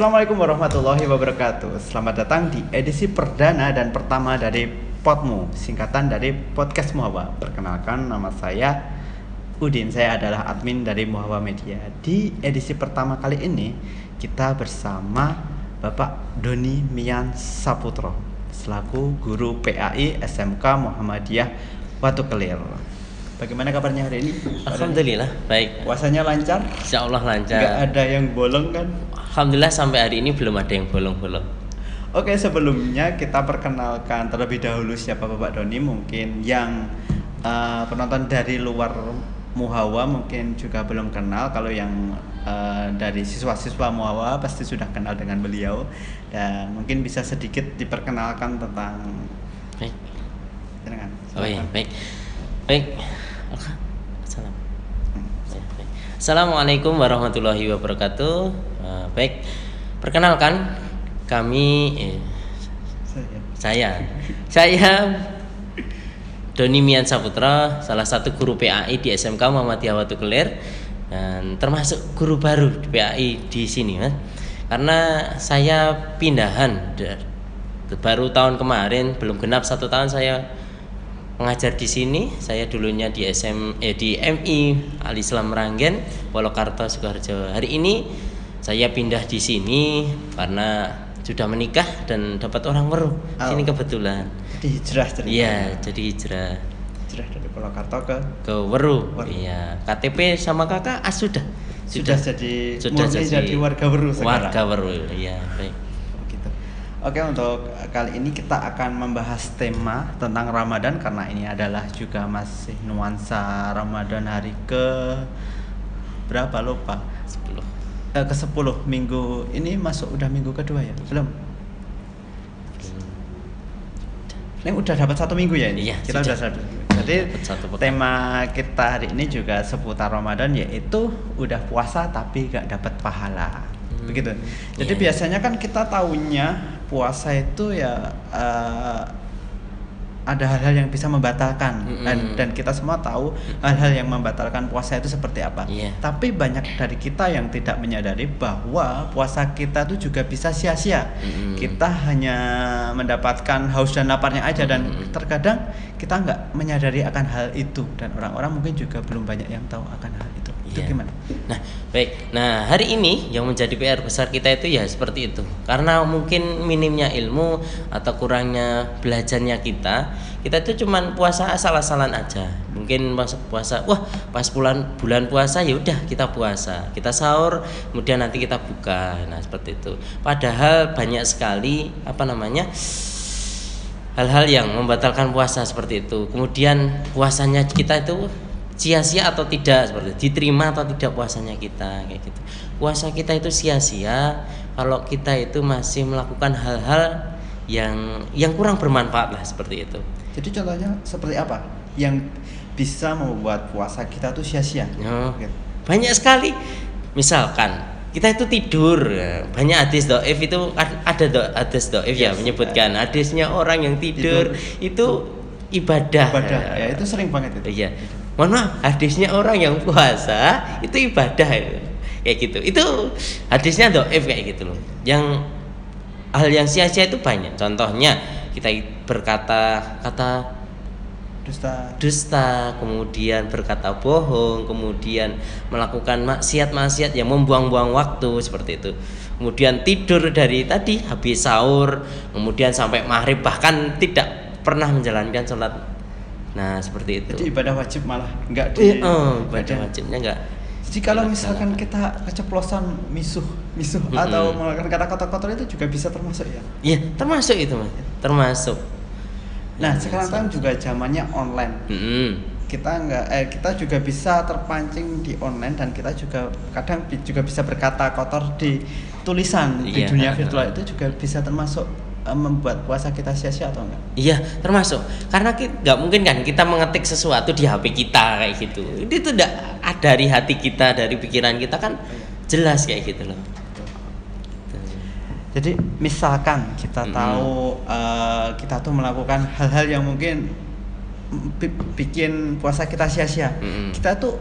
Assalamualaikum warahmatullahi wabarakatuh. Selamat datang di edisi perdana dan pertama dari Podmu, singkatan dari Podcast Muhawa. Perkenalkan, nama saya Udin. Saya adalah admin dari Muhawa Media. Di edisi pertama kali ini kita bersama Bapak Doni Mian Saputro selaku guru PAI SMK Muhammadiyah Watu Kelir. Bagaimana kabarnya hari ini? Alhamdulillah, baik. Puasanya lancar? Insya Allah lancar. Nggak ada yang bolong kan? Alhamdulillah sampai hari ini belum ada yang bolong-bolong. Oke, sebelumnya kita perkenalkan terlebih dahulu siapa Bapak Doni. Mungkin yang penonton dari luar Muhawa mungkin juga belum kenal. Kalau yang dari siswa-siswa Muhawa pasti sudah kenal dengan beliau. Dan mungkin bisa sedikit diperkenalkan tentang. Baik. Silakan. Oh iya, baik. Assalamualaikum warahmatullahi wabarakatuh. Baik, perkenalkan kami saya Doni Mian Saputra, salah satu guru PAI di SMK Muhammadiyah Watu Kelir dan termasuk guru baru di PAI di sini, Mas. Karena saya pindahan baru tahun kemarin, belum genap 1 tahun saya mengajar di sini. Saya dulunya di MI Al Islam Meranggen, Polokarto, Sukoharjo. Hari ini saya pindah di sini karena sudah menikah dan dapat orang Weruh. Sini kebetulan. Jadi hijrah ceritanya. Iya, jadi hijrah. Hijrah dari Polokarto ke Weruh. Iya, KTP sama kakak sudah jadi warga Weruh sekarang. Warga Weruh, iya, baik. Oke, untuk kali ini kita akan membahas tema tentang Ramadan karena ini adalah juga masih nuansa Ramadan hari ke berapa lupa? 10. Ke-10 minggu ini udah minggu kedua ya? Belum. Ini udah dapat 1 minggu ya ini? Iya, kita udah dapat. Jadi tema kita hari ini juga seputar Ramadan, yaitu udah puasa tapi gak dapat pahala. Begitu. Jadi biasanya kan kita tahunya puasa itu ya ada hal-hal yang bisa membatalkan dan kita semua tahu hal-hal yang membatalkan puasa itu seperti apa. Tapi banyak dari kita yang tidak menyadari bahwa puasa kita itu juga bisa sia-sia. Kita hanya mendapatkan haus dan laparnya aja dan terkadang kita nggak menyadari akan hal itu dan orang-orang mungkin juga belum banyak yang tahu akan hal itu. Itu gimana? Nah, baik. Nah, hari ini yang menjadi PR besar kita itu ya seperti itu. Karena mungkin minimnya ilmu atau kurangnya belajarnya kita itu cuman puasa asal-asalan aja. Mungkin puasa, pas bulan puasa ya udah kita puasa. Kita sahur, kemudian nanti kita buka. Nah, seperti itu. Padahal banyak sekali hal-hal yang membatalkan puasa seperti itu. Kemudian puasanya kita itu sia-sia atau tidak, seperti itu, diterima atau tidak puasanya kita, kayak gitu. Puasa kita itu sia-sia kalau kita itu masih melakukan hal-hal yang kurang bermanfaat lah, seperti itu. Jadi contohnya seperti apa yang bisa membuat puasa kita tuh sia-sia? Banyak sekali. Misalkan kita itu tidur, banyak hadis dhaif itu ada hadis dhaif ya menyebutkan hadisnya orang yang tidur itu ibadah. Ya itu sering banget itu. Iya. Mohon maaf, hadisnya orang yang puasa itu ibadah kayak gitu. Itu hadisnya dhaif kayak gitu loh. Yang hal yang sia-sia itu banyak. Contohnya kita berkata dusta, kemudian berkata bohong, kemudian melakukan maksiat yang membuang-buang waktu seperti itu. Kemudian tidur dari tadi habis sahur, kemudian sampai maghrib bahkan tidak pernah menjalankan sholat. Nah, seperti itu. Jadi ibadah wajib malah enggak ibadah wajibnya enggak. Jadi kalau misalkan kita keceplosan misuh atau menggunakan kata kotor itu juga bisa termasuk ya? Iya, termasuk itu, Mas. Termasuk. Nah, sekarang kan juga zamannya online. Kita juga bisa terpancing di online dan kita juga kadang juga bisa berkata kotor di tulisan di dunia virtual. Itu juga bisa termasuk membuat puasa kita sia-sia atau enggak? Iya, termasuk. Karena nggak mungkin kan kita mengetik sesuatu di HP kita kayak gitu. Itu tidak dari hati kita, dari pikiran kita kan jelas kayak gitu loh. Jadi misalkan kita tahu kita tuh melakukan hal-hal yang mungkin bikin puasa kita sia-sia. Kita tuh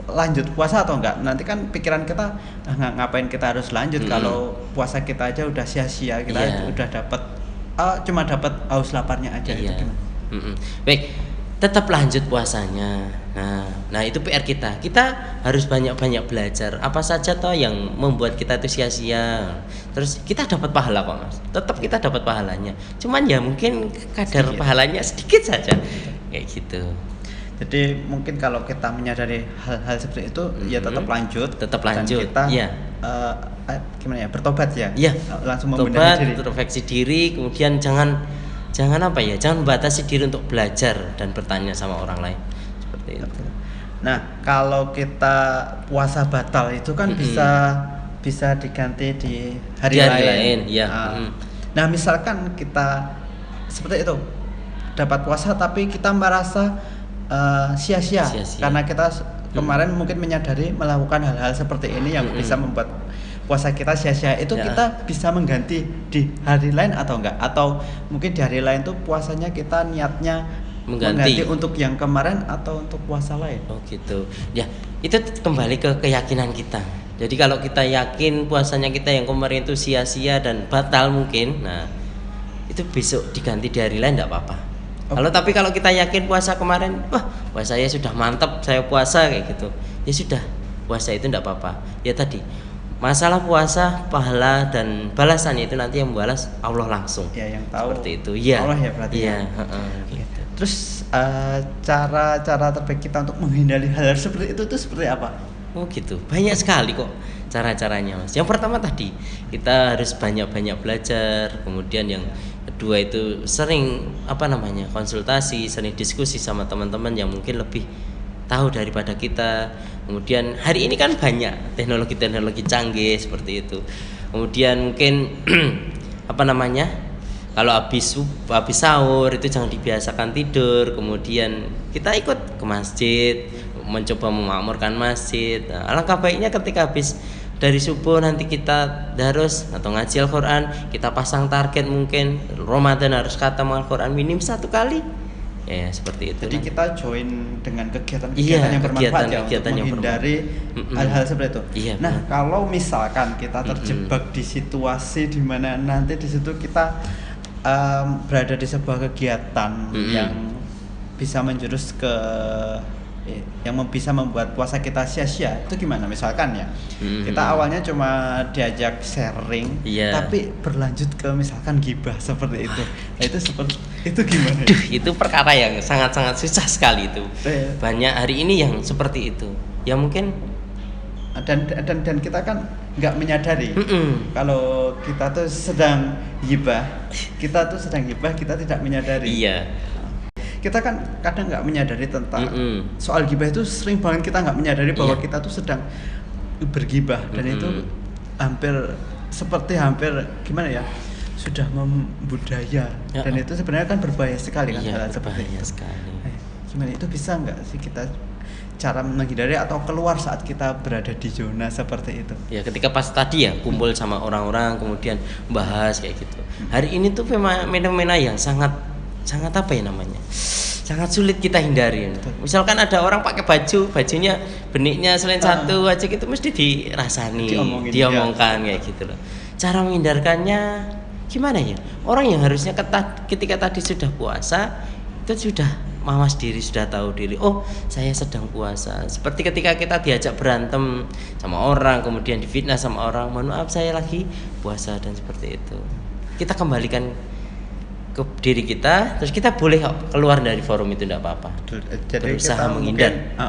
lanjut puasa atau enggak? Nanti kan pikiran kita ngapain kita harus lanjut kalau puasa kita aja udah sia-sia, kita udah dapat cuma dapat haus laparnya aja. Itu gimana? Baik, tetap lanjut puasanya. Nah itu PR kita. Kita harus banyak-banyak belajar. Apa saja toh yang membuat kita itu sia-sia. Terus kita dapat pahala kok Mas. Tetap kita dapat pahalanya. Cuman ya mungkin kadar pahalanya sedikit saja. Kayak gitu. Jadi mungkin kalau kita menyadari hal-hal seperti itu, ya tetap lanjut. Tetap lanjut. Dan kita gimana ya? Bertobat ya. Iya. Langsung membenahi diri. Introspeksi diri. Kemudian jangan apa ya? Jangan batasi diri untuk belajar dan bertanya sama orang lain. Seperti itu. Nah, kalau kita puasa batal itu kan bisa diganti di hari lain. Ya. Nah, misalkan kita seperti itu dapat puasa tapi kita merasa sia-sia karena kita kemarin mungkin menyadari melakukan hal-hal seperti ini yang bisa membuat puasa kita sia-sia. Itu kita bisa mengganti di hari lain atau enggak? Atau mungkin di hari lain tuh puasanya kita niatnya mengganti untuk yang kemarin atau untuk puasa lain? Oh gitu. Ya, itu kembali ke keyakinan kita. Jadi kalau kita yakin puasanya kita yang kemarin itu sia-sia dan batal mungkin, nah itu besok diganti di hari lain enggak apa-apa. Tapi kalau kita yakin puasa kemarin, puasa saya sudah mantap, saya puasa kayak gitu. Ya sudah, puasa itu enggak apa-apa. Ya tadi masalah puasa, pahala dan balasannya itu nanti yang membalas Allah langsung. Ya, yang tahu. Seperti itu. Ya. Allah ya berarti. Iya, gitu. Terus cara terbaik kita untuk menghindari hal seperti itu tuh seperti apa? Oh gitu. Banyak sekali kok cara-caranya, Mas. Yang pertama tadi, kita harus banyak-banyak belajar. Kemudian yang kedua itu sering konsultasi, sering diskusi sama teman-teman yang mungkin lebih tahu daripada kita. Kemudian hari ini kan banyak teknologi canggih seperti itu. Kemudian mungkin kalau habis sahur itu jangan dibiasakan tidur. Kemudian kita ikut ke masjid, mencoba memakmurkan masjid. Nah, alangkah baiknya ketika habis dari subuh nanti kita darus atau ngaji Al-Quran, kita pasang target mungkin Ramadan harus khatam Al-Quran minim 1 kali. Ya seperti itu. Jadi kita join dengan kegiatan-kegiatan yang bermanfaat untuk menghindari hal-hal seperti itu. Iya, nah, kalau misalkan kita terjebak di situasi di mana nanti di situ kita berada di sebuah kegiatan yang bisa menjurus ke yang bisa membuat puasa kita sia-sia, itu gimana? Misalkan ya kita awalnya cuma diajak sharing, tapi berlanjut ke misalkan gibah seperti itu. Nah, itu gimana? Itu perkara yang sangat-sangat susah sekali itu. Banyak hari ini yang seperti itu. Ya mungkin dan kita kan nggak menyadari kalau kita tuh sedang gibah, kita tidak menyadari. Iya. Kita kan kadang nggak menyadari tentang soal gibah itu, sering banget kita nggak menyadari bahwa kita tuh sedang bergibah dan itu hampir gimana ya, sudah membudaya dan itu sebenarnya kan berbahaya sekali kan hal seperti itu. Gimana itu bisa nggak sih kita cara menghindari atau keluar saat kita berada di zona seperti itu? Ya ketika pas tadi ya kumpul sama orang-orang kemudian bahas kayak gitu. Hari ini tuh fenomena yang sangat sangat sulit kita hindari. Misalkan ada orang pakai bajunya beniknya selain satu aja gitu mesti dirasani, diomongkan kayak gitu loh. Cara menghindarkannya gimana ya? Orang yang harusnya ketika tadi sudah puasa itu sudah mawas diri, sudah tahu diri. Oh, saya sedang puasa. Seperti ketika kita diajak berantem sama orang, kemudian difitnah sama orang, mohon maaf saya lagi puasa dan seperti itu. Kita kembalikan ke diri kita, terus kita boleh keluar dari forum itu, tidak apa-apa. Jadi berusaha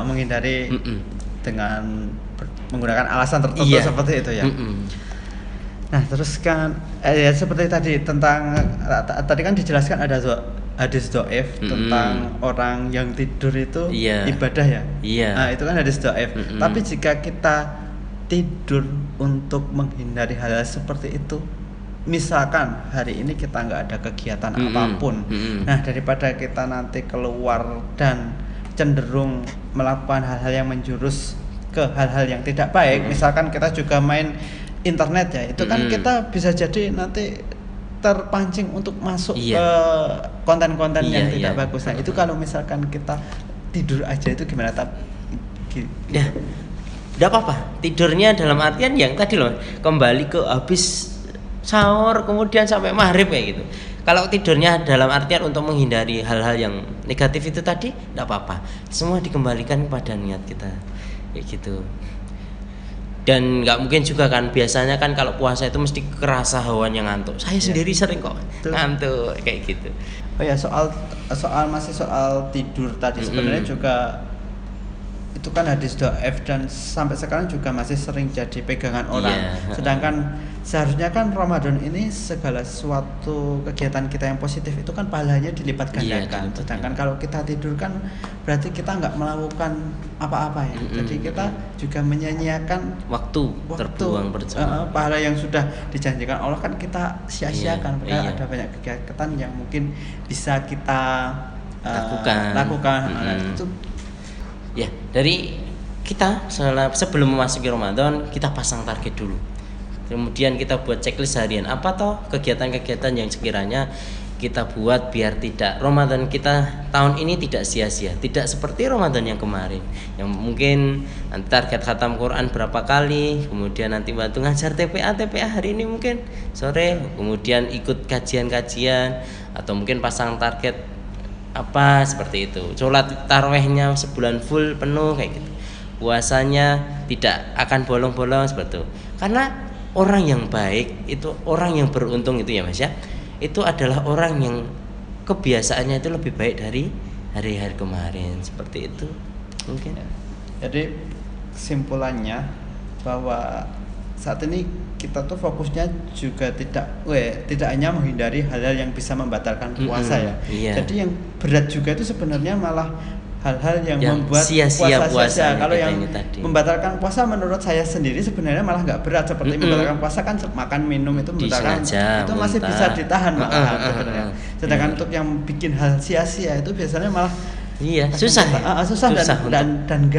menghindari dengan menggunakan alasan tertentu seperti itu ya. Nah terus kan ya seperti tadi tentang tadi kan dijelaskan ada hadis dhaif tentang orang yang tidur itu ibadah ya. Nah itu kan hadis dhaif. Tapi jika kita tidur untuk menghindari hal-hal seperti itu, misalkan hari ini kita nggak ada kegiatan apapun, nah daripada kita nanti keluar dan cenderung melakukan hal-hal yang menjurus ke hal-hal yang tidak baik, misalkan kita juga main internet ya, itu kan kita bisa jadi nanti terpancing untuk masuk ke konten-konten yang tidak bagus. Nah itu kalau misalkan kita tidur aja itu gimana Ya, tidak apa-apa. Tidurnya dalam artian yang tadi loh, kembali ke habis sahur kemudian sampai maghrib kayak gitu. Kalau tidurnya dalam artian untuk menghindari hal-hal yang negatif itu tadi, tidak apa-apa. Semua dikembalikan kepada niat kita, kayak gitu. Dan nggak mungkin juga kan, biasanya kan kalau puasa itu mesti kerasa hawannya ngantuk. Saya sendiri sering kok ngantuk kayak gitu. Oh ya, soal tidur tadi sebenarnya juga itu kan hadis dhaif dan sampai sekarang juga masih sering jadi pegangan orang. Sedangkan seharusnya kan Ramadan ini segala sesuatu kegiatan kita yang positif itu kan pahalanya dilipat gandakan. Sedangkan kalau kita tidur kan berarti kita nggak melakukan apa-apa ya. Jadi kita juga menyanyiakan waktu terbuang berjam. Pahala yang sudah dijanjikan Allah kan kita sia-siakan. Padahal ada banyak kegiatan yang mungkin bisa kita lakukan. Itu ya, dari kita sebelum memasuki Ramadan kita pasang target dulu. Kemudian kita buat checklist harian apa toh kegiatan-kegiatan yang sekiranya kita buat biar tidak Ramadan kita tahun ini tidak sia-sia, tidak seperti Ramadan yang kemarin yang mungkin target khatam Quran berapa kali, kemudian nanti bantu ngajar TPA hari ini mungkin sore, kemudian ikut kajian-kajian atau mungkin pasang target apa seperti itu. Sholat tarawehnya sebulan full penuh kayak gitu. Puasanya tidak akan bolong-bolong seperti itu. Karena orang yang baik itu, orang yang beruntung itu ya Mas ya, itu adalah orang yang kebiasaannya itu lebih baik dari hari-hari kemarin, seperti itu mungkin. Jadi kesimpulannya bahwa saat ini kita tuh fokusnya juga tidak hanya menghindari hal-hal yang bisa membatalkan puasa ya. Jadi yang berat juga itu sebenarnya malah hal-hal yang membuat sia-sia puasa. Kalau yang membatalkan puasa menurut saya sendiri sebenarnya malah nggak berat, seperti membatalkan puasa kan makan minum itu membatalkan itu masih bisa ditahan malahan sebenarnya. Sedangkan untuk yang bikin hal sia-sia itu biasanya malah susah dan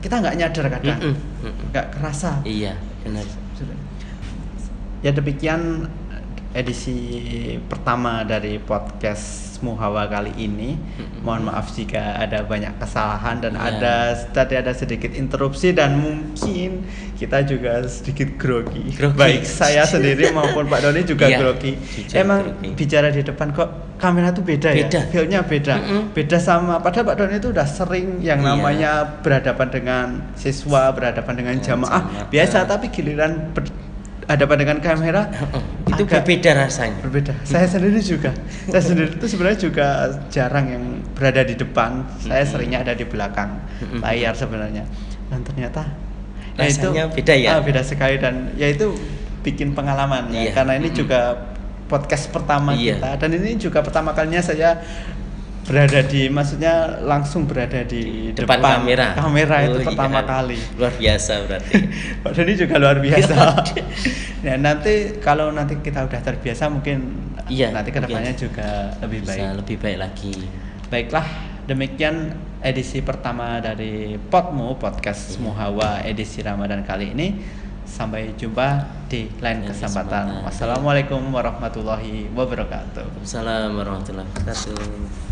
kita nggak nyadar kadang, nggak kerasa. Iya benar. Ya, demikian edisi pertama dari podcast Muhawa kali ini. Mohon maaf jika ada banyak kesalahan dan tadi ada sedikit interupsi dan mungkin kita juga sedikit grogi. Baik saya sendiri maupun Pak Doni juga grogi. Emang bicara di depan kok kamera tuh beda. Ya, feel-nya beda. Beda sama padahal Pak Doni itu udah sering yang namanya berhadapan dengan siswa, berhadapan dengan jamaah biasa, tapi giliran hadapan dengan kamera itu berbeda rasanya. Berbeda. Saya sendiri itu sebenarnya juga jarang yang berada di depan. Saya seringnya ada di belakang layar sebenarnya. Dan ternyata rasanya beda ya. Beda sekali, dan ya itu bikin pengalaman ya. Karena ini juga podcast pertama kita, dan ini juga pertama kalinya saya langsung berada di depan kamera itu pertama kali. Luar biasa berarti. Pak Doni juga luar biasa. Ya, nanti kalau kita udah terbiasa mungkin nanti kedepannya juga lebih baik. Bisa lebih baik lagi. Baiklah, demikian edisi pertama dari podcast Muhawa edisi Ramadan kali ini. Sampai jumpa di lain kesempatan. Wassalamualaikum warahmatullahi wabarakatuh. Waalaikumsalam warahmatullahi wabarakatuh.